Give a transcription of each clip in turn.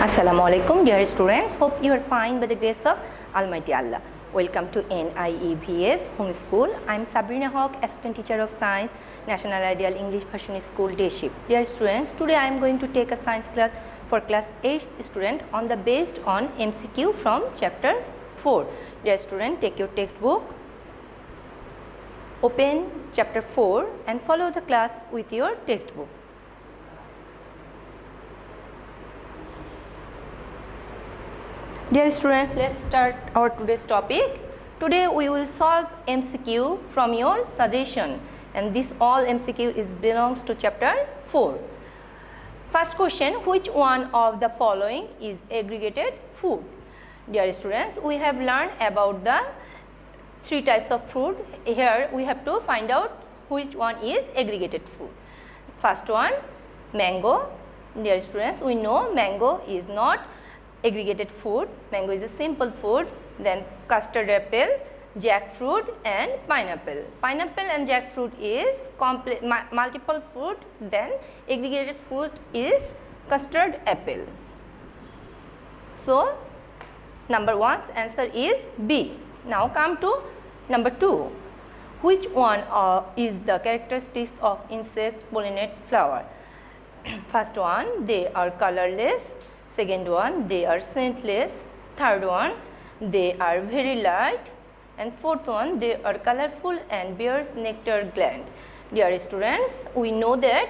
Assalamualaikum dear students, hope you are fine by the grace of Almighty Allah. Welcome to NIEVS Home School. I am Sabrina Hawk, Assistant Teacher of Science, National Ideal English Version School, Day Shift. Dear students, today I am going to take a science class for class 8 student on the based on MCQ from chapters 4. Dear student, take your textbook, open chapter 4 and follow the class with your textbook. Dear students, let's start our today's topic. Today we will solve MCQ from your suggestion, and this all MCQ is belongs to chapter 4. First question, which one of the following is aggregated food? Dear students, we have learned about the three types of food. Here we have to find out which one is aggregated food. First one, mango. Dear students, we know mango is not aggregated food. Mango is a simple food. Then custard apple, jackfruit and pineapple. Pineapple and jackfruit is multiple fruit. Then aggregated food is custard apple. So number one's answer is B. Now come to number 2. Which one is the characteristics of insects pollinate flower? First one, they are colorless. Second one, they are scentless. Third one, they are very light. And fourth one, they are colorful and bears nectar gland. Dear students, we know that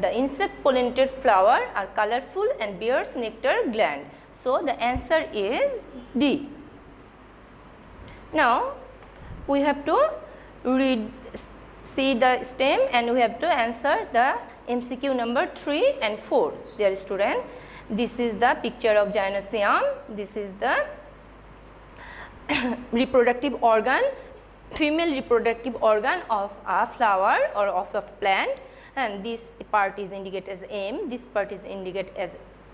the insect pollinated flower are colorful and bears nectar gland. So the answer is D. Now we have to see the stem and we have to answer the MCQ number 3 and 4. Dear student, this is the picture of gynoecium. This is the reproductive organ, female reproductive organ of a flower or of a plant, and this part is indicated as M, this part is indicated as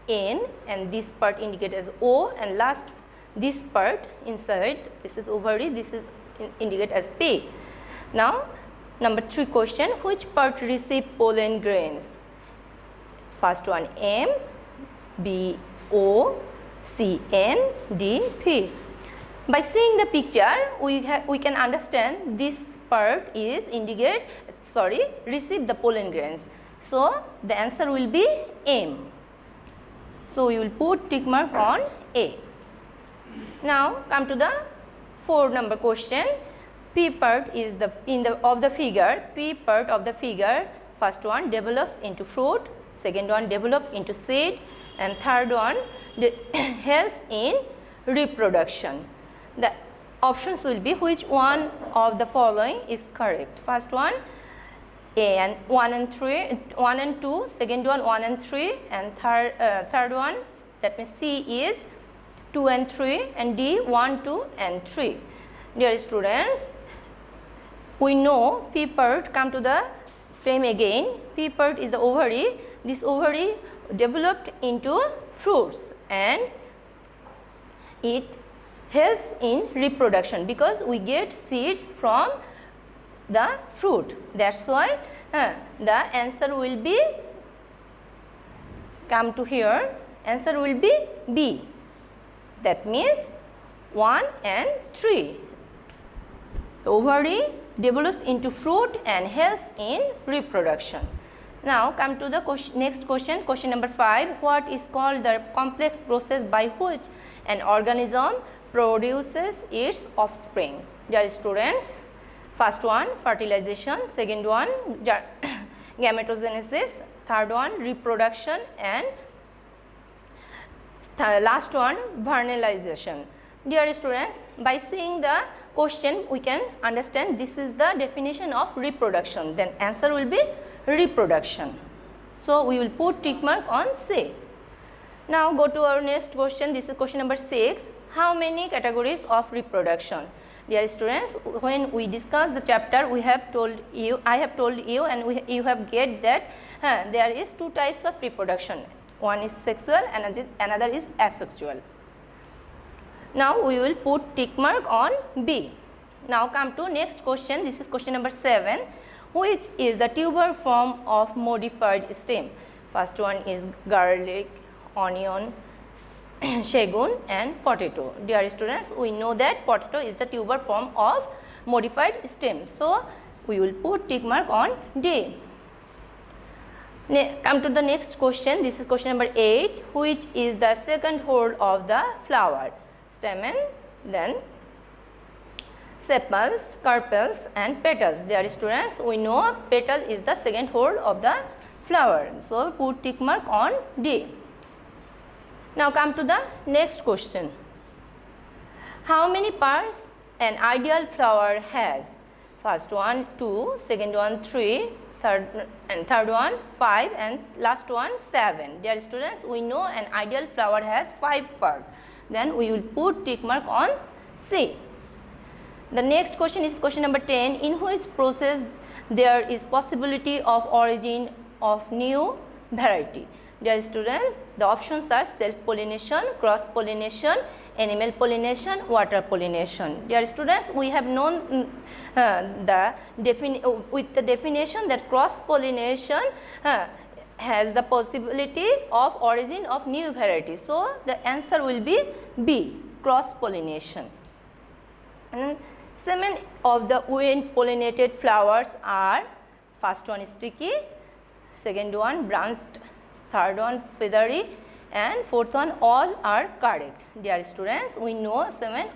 N, and this part indicated as O, and last this part inside, this is ovary, this is indicated as P. Now number 3 question, which part receive pollen grains? First one, M, B, O, C, N, D, P. By seeing the picture, we can understand this part is receive the pollen grains. So the answer will be M. So we will put tick mark on A. Now come to the 4 number question. P part is of the figure. P part of the figure. First one develops into fruit. Second one develops into seed. And third one helps in reproduction. The options will be which one of the following is correct. First one, A and 1 and 2, second one 1 and 3, and third one, that means C is 2 and 3, and D 1, 2 and 3. Dear students, we know P part, come to the stem again. P part is the ovary. This ovary developed into fruits and it helps in reproduction because we get seeds from the fruit. That's why the answer will be, come to here, answer will be B. That means 1 and 3. The ovary develops into fruit and helps in reproduction. Now come to the next question, question number 5. What is called the complex process by which an organism produces its offspring? Dear students, first one fertilization, second one gametogenesis, third one reproduction, and last one vernalization. Dear students, by seeing the question we can understand this is the definition of reproduction. Then answer will be reproduction. So we will put tick mark on C. Now go to our next question. This is question number 6. How many categories of reproduction? Dear students, when we discuss the chapter, I have told you and you have get that there is 2 types of reproduction. One is sexual and another is asexual. Now we will put tick mark on B. Now come to next question. This is question number 7. Which is the tuber form of modified stem? First one is garlic, onion, Shagun and potato. Dear students, we know that potato is the tuber form of modified stem. So, we will put tick mark on D. Come to the next question. This is question number 8. Which is the second whole of the flower? Stamen, then sepals, carpels and petals. Dear students, we know petal is the second whole of the flower. So, put tick mark on D. Now, come to the next question. How many parts an ideal flower has? First one 2, second one 3, third one 5 and last one 7. Dear students, we know an ideal flower has 5 parts. Then we will put tick mark on C. The next question is question number 10. In which process there is possibility of origin of new variety? Dear students, the options are self-pollination, cross-pollination, animal pollination, water pollination. Dear students, we have known with the definition that cross-pollination has the possibility of origin of new variety. So, the answer will be B, cross-pollination. And seven of the wind pollinated flowers are, first one is sticky, second one branched, third one feathery and fourth one all are correct. Dear students, we know 7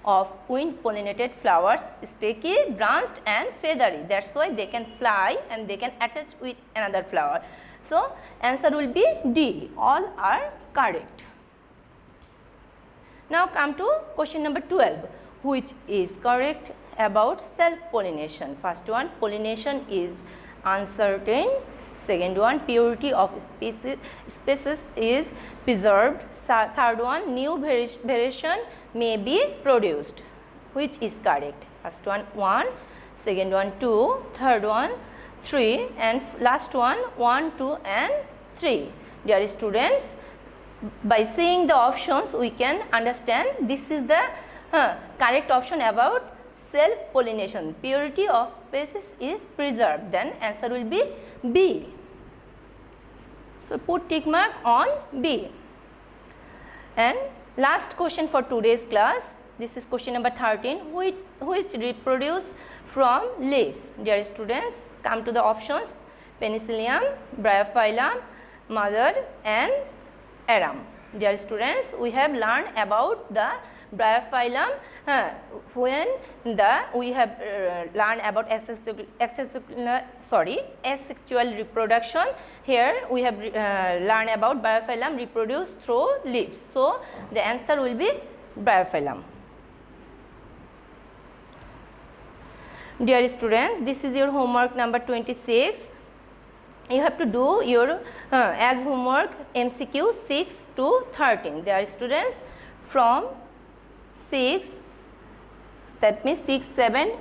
of wind pollinated flowers, sticky, branched and feathery. That is why they can fly and they can attach with another flower. So, answer will be D, all are correct. Now, come to question number 12, which is correct about self-pollination. First one, pollination is uncertain. Second one, purity of species is preserved. Third one, new variation may be produced. Which is correct? First one 1, second one 2, third one 3 and last one 1, 2 and 3. Dear students, by seeing the options we can understand this is the correct option about self-pollination. Purity of species is preserved. Then answer will be B. So, put tick mark on B. And last question for today's class. This is question number 13. Which reproduce from leaves? Dear students, come to the options: Penicillium, Bryophyllum, Mother and Arum. Dear students, we have learned about the Bryophyllum when we have learned about asexual reproduction. Here we have learned about Bryophyllum reproduce through leaves. So, the answer will be Bryophyllum. Dear students, this is your homework number 26. You have to do your as homework MCQ 6 to 13. Dear students, from 6, that means 6, 7,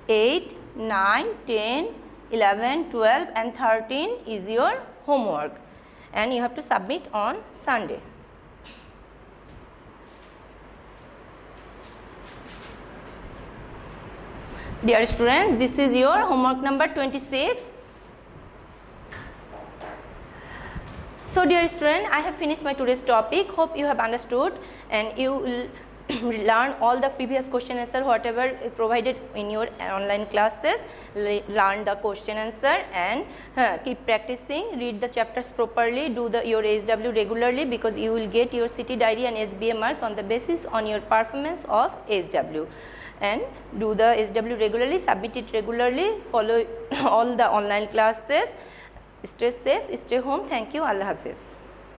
8, 9, 10, 11, 12 and 13 is your homework and you have to submit on Sunday. Dear students, this is your homework number 26. So, dear student, I have finished my today's topic. Hope you have understood and you will learn all the previous question answer whatever provided in your online classes. Learn the question answer and keep practicing. Read the chapters properly. Do your SW regularly because you will get your city diary and SBA marks on the basis on your performance of SW. And do the SW regularly. Submit it regularly. Follow all the online classes. Stay safe, stay home. Thank you. Allah Hafiz.